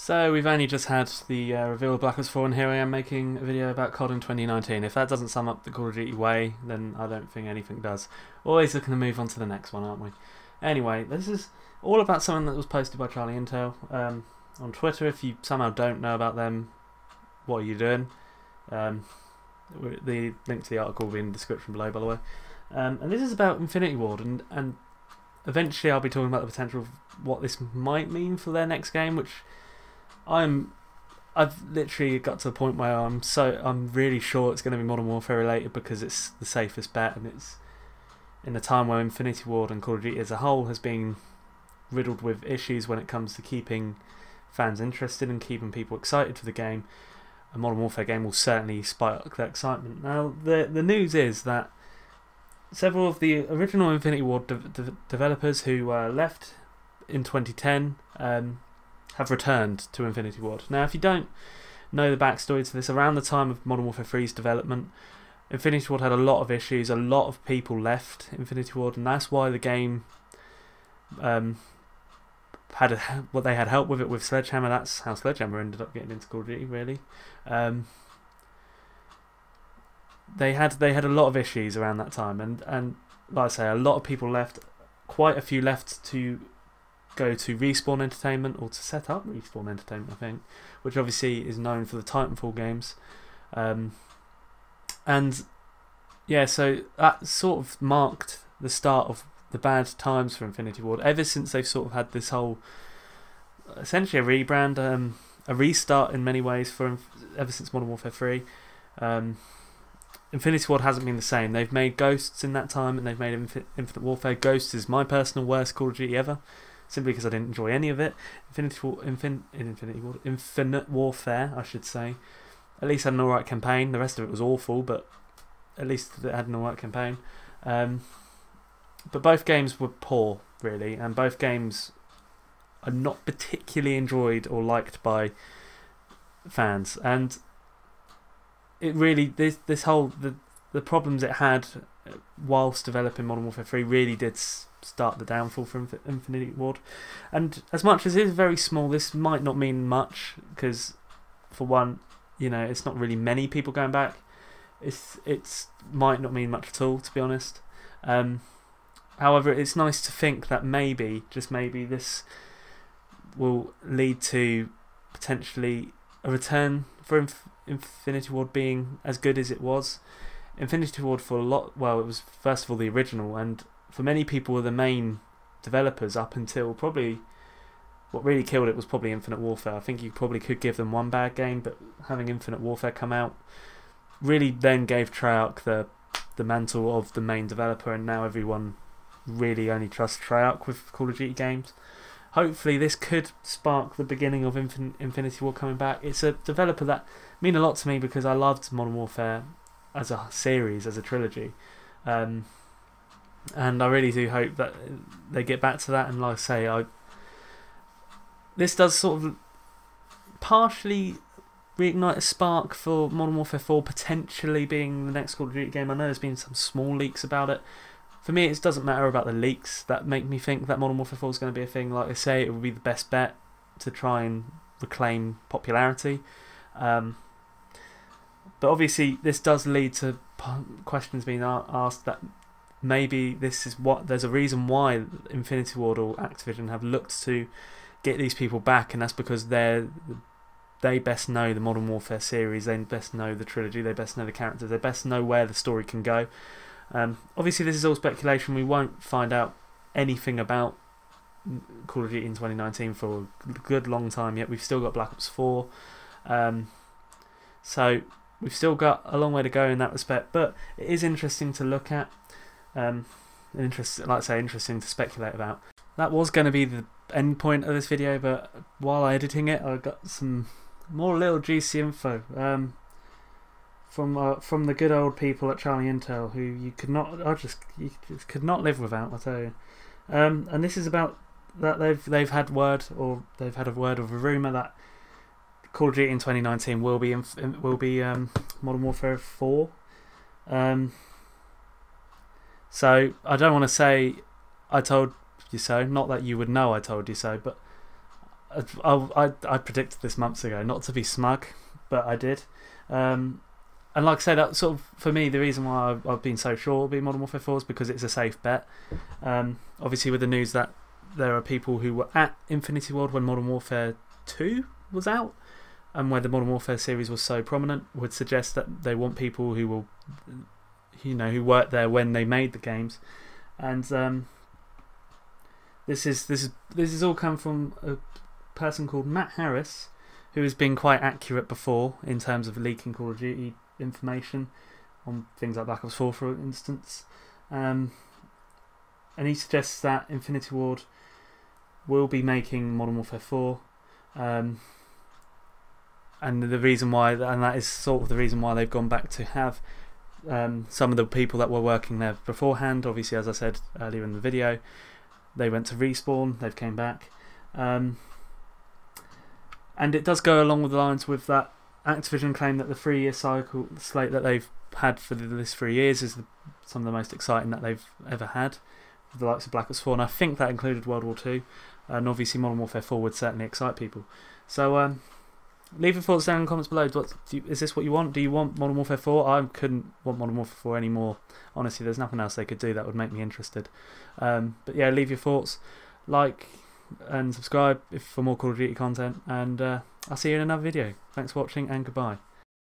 So we've only just had the reveal of Black Ops 4 and here I am making a video about COD in 2019. If that doesn't sum up the Call of Duty way, then I don't think anything does. Always looking to move on to the next one, aren't we? Anyway, this is all about something that was posted by Charlie Intel on Twitter. If you somehow don't know about them, what are you doing? The link to the article will be in the description below, by the way. And this is about Infinity Ward, and eventually I'll be talking about the potential of what this might mean for their next game, which I've literally got to the point where I'm really sure it's going to be Modern Warfare related because it's the safest bet, and it's in a time where Infinity Ward and Call of Duty as a whole has been riddled with issues when it comes to keeping fans interested and keeping people excited for the game. A Modern Warfare game will certainly spark that excitement. Now the news is that several of the original Infinity Ward developers who left in 2010 have returned to Infinity Ward. Now, if you don't know the backstory to this, around the time of Modern Warfare 3's development, Infinity Ward had a lot of issues, a lot of people left Infinity Ward, and that's why the game they had help with it with Sledgehammer. That's how Sledgehammer ended up getting into Call of Duty, really. They had a lot of issues around that time, and like I say, a lot of people left. Quite a few left to go to Respawn Entertainment, or to set up Respawn Entertainment, I think, which obviously is known for the Titanfall games. And yeah, so that sort of marked the start of the bad times for Infinity Ward. Ever since they've sort of had this whole, essentially a rebrand, a restart in many ways for ever since Modern Warfare 3. Infinity Ward hasn't been the same. They've made Ghosts in that time, and they've made Infinite Warfare. Ghosts is my personal worst Call of Duty ever, simply because I didn't enjoy any of it. Infinite Warfare, I should say, at least had an alright campaign. The rest of it was awful, but at least it had an alright campaign. But both games were poor, really, and both games are not particularly enjoyed or liked by fans. And it really, this whole the problems it had whilst developing Modern Warfare 3 really did start the downfall for Infinity Ward. And as much as it is very small, this might not mean much, because for one, you know, it's not really many people going back. It's might not mean much at all, to be honest. However, it's nice to think that maybe, just maybe, this will lead to potentially a return for Infinity Ward being as good as it was. Infinity Ward for a lot, well, it was first of all the original, and for many people were the main developers up until probably what really killed it was probably Infinite Warfare. I think you probably could give them one bad game, but having Infinite Warfare come out really then gave Treyarch the mantle of the main developer, and now everyone really only trusts Treyarch with Call of Duty games. Hopefully this could spark the beginning of Infinity Ward coming back. It's a developer that mean a lot to me because I loved Modern Warfare as a series, as a trilogy. And I really do hope that they get back to that, and like I say, this does sort of partially reignite a spark for Modern Warfare 4 potentially being the next Call of Duty game. I know there's been some small leaks about it. For me, it doesn't matter about the leaks that make me think that Modern Warfare 4 is going to be a thing. Like I say, it would be the best bet to try and reclaim popularity. But obviously, this does lead to questions being asked that maybe this is there's a reason why Infinity Ward or Activision have looked to get these people back, and that's because they best know the Modern Warfare series, they best know the trilogy, they best know the characters, they best know where the story can go. Obviously this is all speculation. We won't find out anything about Call of Duty in 2019 for a good long time yet. We've still got Black Ops 4, so we've still got a long way to go in that respect, but it is interesting to look at, like I say, interesting to speculate about. That was going to be the end point of this video, but while editing it I got some more little juicy info from the good old people at Charlie Intel, who you just could not live without, I tell you. And this is about that they've had word, or they've had a word of a rumor that Call of Duty in 2019 will be Modern Warfare 4. So I don't want to say I told you so, not that you would know I told you so, but I predicted this months ago, not to be smug, but I did. And like I say, that sort of, for me, the reason why I've been so sure it'll be Modern Warfare 4 is because it's a safe bet. Obviously, with the news that there are people who were at Infinity Ward when Modern Warfare 2 was out, and where the Modern Warfare series was so prominent, would suggest that they want people who will, who worked there when they made the games. And this is all come from a person called Matt Harris, who has been quite accurate before in terms of leaking Call of Duty information on things like Black Ops 4, for instance. And he suggests that Infinity Ward will be making Modern Warfare 4. And the reason why, and that is sort of the reason why they've gone back to have some of the people that were working there beforehand. Obviously, as I said earlier in the video, they went to Respawn, they've came back. And it does go along with the lines with that Activision claim that the 3-year cycle slate that they've had for this 3 years is some of the most exciting that they've ever had, with the likes of Black Ops 4, and I think that included World War 2, and obviously Modern Warfare 4 would certainly excite people. So leave your thoughts down in the comments below. Is this what you want? Do you want Modern Warfare 4? I couldn't want Modern Warfare 4 anymore. Honestly, there's nothing else they could do that would make me interested. But yeah, leave your thoughts, like and subscribe for more Call of Duty content, and I'll see you in another video. Thanks for watching, and goodbye.